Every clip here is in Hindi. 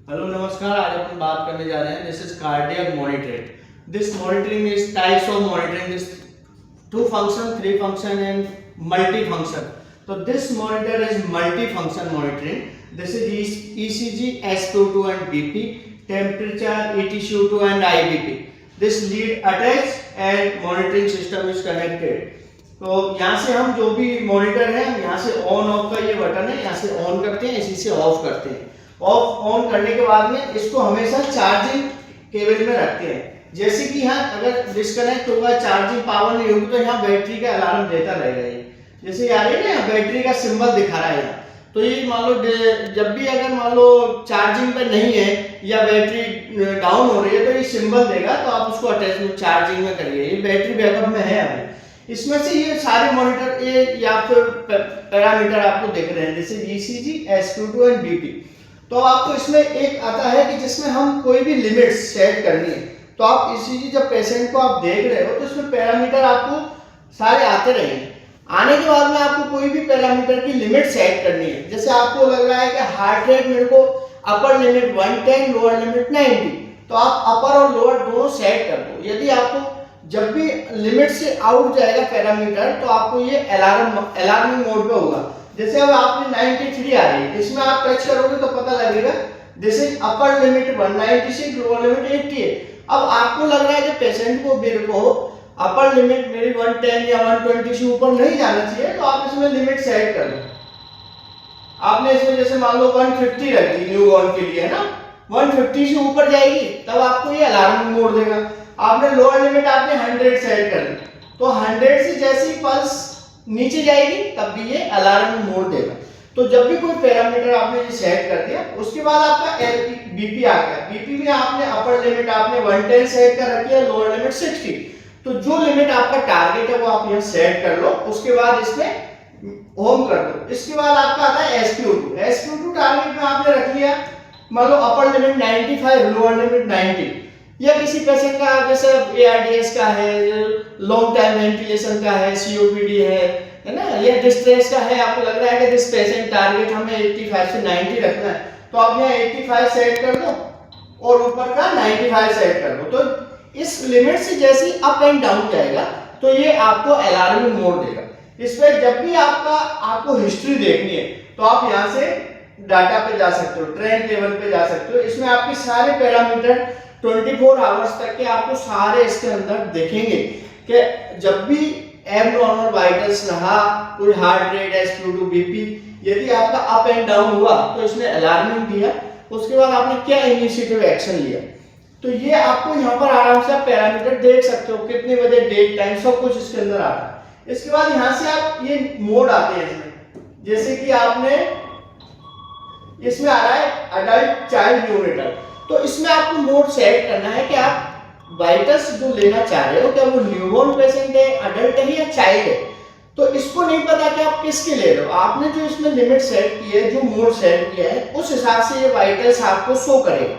हेलो नमस्कार। आज अपन बात करने जा रहे हैं this is cardiac monitoring. This monitoring is types of monitoring, this two function, three function and multi function. तो this monitor is multi function monitoring. This is ECG, SpO2 and BP, temperature, EtCO2 and IBP. This lead attached and monitoring system is connected. तो यहाँ से हम जो भी मॉनिटर है, यहाँ से ऑन ऑफ का ये बटन है, यहाँ से ऑन करते हैं, इसी से ऑफ करते हैं। ऑफ ऑन करने के बाद में इसको हमेशा चार्जिंग केबल में रखते हैं। जैसे कि यहाँ अगर डिस्कनेक्ट होगा, चार्जिंग पावर नहीं होगी, तो यहाँ बैटरी का अलार्म देता रहेगा। ये जैसे आ रही है ना, बैटरी का सिंबल दिखा रहा है यहाँ। तो ये मान लो जब भी अगर मान लो चार्जिंग पे नहीं है या बैटरी डाउन हो रही है, तो ये सिंबल देगा, तो आप उसको अटैचमेंट चार्जिंग में करिए। ये बैटरी बैकअप में है अभी। इसमें से ये सारे मॉनिटर ये या फिर पैरामीटर आपको दिख रहे हैं, जैसे ECG, SpO2 एंड BP। तो आपको इसमें एक आता है कि जिसमें हम कोई भी लिमिट सेट करनी है। तो आप ECG जब पेशेंट को आप देख रहे हो, तो इसमें पैरामीटर आपको सारे आते रहेंगे। आने के बाद में आपको कोई भी पैरामीटर की लिमिट सेट करनी है। जैसे आपको लग रहा है कि हार्ट रेट मेरे को अपर लिमिट 110, लोअर लिमिट 90, तो आप अपर और लोअर दोनों सेट कर दो। यदि आपको जब भी लिमिट से आउट जाएगा पैरामीटर, तो आपको ये अलार्मिंग मोड पे होगा। जैसे अब आपने 93 आ रही है, इसमें आप टच करोगे तो पता लगेगा this is upper limit 196, lower limit 88। अब आपको लग रहा है कि पेशेंट को मेरे को अपर लिमिट मेरी 110 या 120 से ऊपर नहीं जाना चाहिए, तो आप इसमें लिमिट सेट कर लो। आपने इसमें जैसे मान लो 150 रख दी न्यू बॉर्न के लिए, है ना। 150 से ऊपर जाएगी तब आपको ये अलार्मिंग मोड देगा। आपने लोअर लिमिट आपने 100 सेट कर दी, तो 100 से जैसी पल्स नीचे जाएगी तब भी ये अलार्मिंग मोड देगा। तो जब भी कोई पैरामीटर आपने ये सेट कर दिया, उसके बाद आपका बीपी आ गया। बीपी में आपने अपर लिमिट आपने 110 सेट कर रखी है, लोअर लिमिट 60। तो जो लिमिट आपका टारगेट है वो आप यहाँ सेट कर लो, उसके बाद इसमें होम कर दो। इसके बाद आपका आता है SpO2। SpO2 टारगेट में आपने रख लिया, मान लो अपर लिमिट 95, लोअर लिमिट 90। या किसी पेशेंट का जैसे ARDS का है, लॉन्ग टाइम वेंटिलेशन का है, COPD है ना, या डिस्ट्रेस का है, आपको लग रहा है कि दिस पेशेंट टारगेट हमें 85 से 90 रखना है, तो आप यहाँ 85 सेट कर दो और ऊपर का 95 सेट कर दो। तो इस लिमिट से जैसे अप एंड डाउन जाएगा, तो ये आपको अलार्मिंग मोड देगा। इस पे जब भी आपको हिस्ट्री देखनी है, तो आप यहाँ से डाटा पे जा सकते हो, ट्रेंड टेबल पे जा सकते हो। इसमें आपके सारे पैरामीटर 24 आवर्स तक के आपको सारे इसके अंदर देखेंगे कि जब भी एबनॉर्मल वाइटल्स रहा, कोई हार्ट रेट, SpO2, BP, यदि आपका अप एंड डाउन हुआ तो इसने अलार्मिंग दिया, उसके बाद आपने क्या इनिशिएटिव एक्शन लिया। तो ये आपको यहाँ पर आराम से आप पैरामीटर देख सकते हो, कितने बजे, डेट, टाइम, सब कुछ इसके अंदर आता है। इसके बाद यहाँ से आप ये मोड आते हैं इसमें, जैसे कि आपने इसमें आ रहा है अडल्ट, चाइल्ड, न्यूनेटल। तो इसमें आपको मोड सेट करना है कि आप वाइटल्स जो लेना चाह रहे हो, क्या वो न्यूबॉर्न पेशेंट है, अडल्ट है या चाइल्ड है। तो इसको नहीं पता कि आप किसके ले रहे हो। आपने जो इसमें लिमिट सेट की है, जो मोड सेट किया है, उस हिसाब से ये वाइटल्स आपको शो करेगा।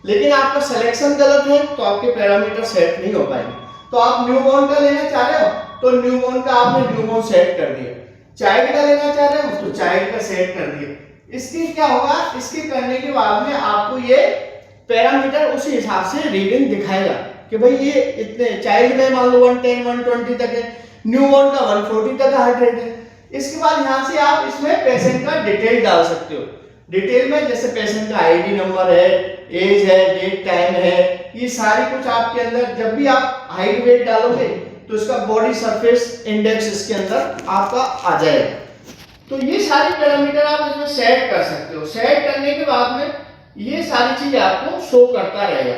लेकिन आपका सिलेक्शन गलत है तो आपके पैरामीटर सेट नहीं हो पाएंगे। तो आप न्यूबॉर्न का लेना चाह रहे हो, तो न्यूबॉर्न का आपने न्यूबॉर्न सेट कर दिया। चाइल्ड का लेना चाह रहे हो तो चाइल्ड का सेट कर दिया। इसकी क्या होगा, इसके करने के बाद में आपको ये पैरामीटर उसी हिसाब से रीडिंग दिखाएगा कि भाई ये इतने, चाइल्ड में मान लो 110, 120 तक है, न्यूबॉर्न का 140 तक हार्ट रेट है। इसके बाद यहाँ से आप इसमें पेशेंट का डिटेल डाल सकते हो। डिटेल में जैसे पेशेंट का ID नंबर है, एज है, डेट, टाइम है, ये सारी कुछ आपके अंदर। जब भी आप हाइट वेट डालोगे तो इसका बॉडी सरफेस इंडेक्स इसके अंदर आपका आ जाएगा। तो ये सारे पैरामीटर आप इसमें सेट कर सकते हो। सेट करने के बाद में ये सारी चीज आपको शो करता रहेगा।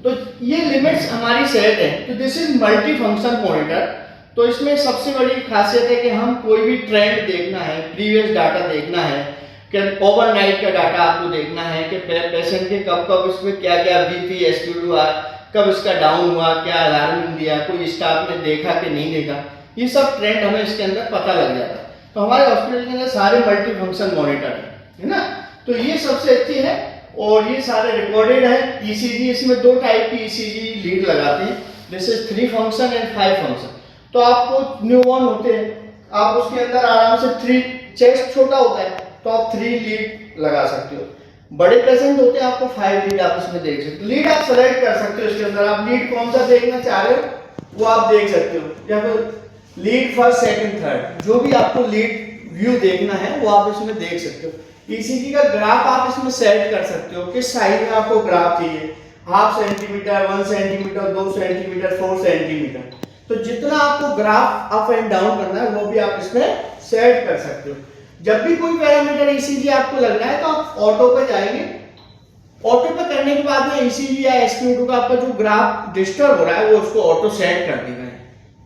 तो ये लिमिट्स हमारी सेट है। तो this is multi function monitor. तो इसमें सबसे बड़ी खासियत है कि हम कोई भी ट्रेंड देखना है, प्रीवियस डाटा देखना है, कि ओवरनाइट का डाटा आपको देखना है कि पेशेंट के कब कब इसमें क्या क्या BP, SpO2 आया, कब इसका डाउन हुआ, क्या अलार्मिंग दिया, कोई स्टाफ ने देखा कि नहीं देखा, ये सब ट्रेंड हमें इसके अंदर पता लग जाता है। तो हमारे हॉस्पिटल के अंदर सारे मल्टी फंक्शन मॉनिटर है ना। तो ये सबसे अच्छी है और ये सारे रिकॉर्डेड है। ECG, इसमें दो टाइप की ECG लीड लगाते हैं, जैसे 3 फंक्शन एंड 5 फंक्शन। तो आपको न्यूबॉर्न होते हैं, आप उसके अंदर आराम से 3, चेस्ट छोटा होता है तो आप 3 लीड लगा सकते हो। बड़े पेशेंट होते हैं आपको 5 लीड आप इसमें देख सकते हो। लीड आप सेलेक्ट कर सकते हो इसके अंदर, आप लीड कौन सा देखना चाह रहे हो वो आप देख सकते हो, या फिर लीड फर्स्ट सेकंड थर्ड जो भी आपको लीड व्यू देखना है वो आप इसमें देख सकते हो। ईसीजी का ग्राफ आप इसमें सेट कर सकते हो, किस साइज में आपको ग्राफ चाहिए, 1/2 सेंटीमीटर, 1 सेंटीमीटर, 2 सेंटीमीटर, 4 सेंटीमीटर। तो जितना आपको ग्राफ अप एंड डाउन करना है वो भी आप इसमें सेट कर सकते हो। जब भी कोई पैरामीटर ईसीजी आपको लगना है तो आप ऑटो पे जाएंगे, ऑटो पे करने के बाद में ईसीजी या SpO2 का आपका जो ग्राफ डिस्टर्ब हो रहा है वो उसको ऑटो सेट कर देगा,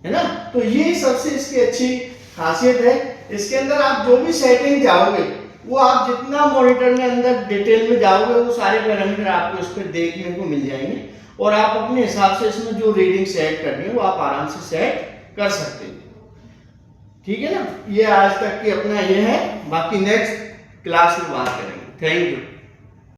है ना। तो ये सबसे इसकी अच्छी खासियत है। इसके अंदर आप जो भी सेटिंग जाओगे वो आप जितना मॉनिटर में अंदर डिटेल में जाओगे वो सारे पैरामीटर आपको इस पर देखने को मिल जाएंगे, और आप अपने हिसाब से इसमें जो रीडिंग सेट करनी है वो आप आराम से सेट कर सकते हो। ठीक है ना, ये आज तक की अपना ये है, बाकी नेक्स्ट क्लास में बात करेंगे। Thank you.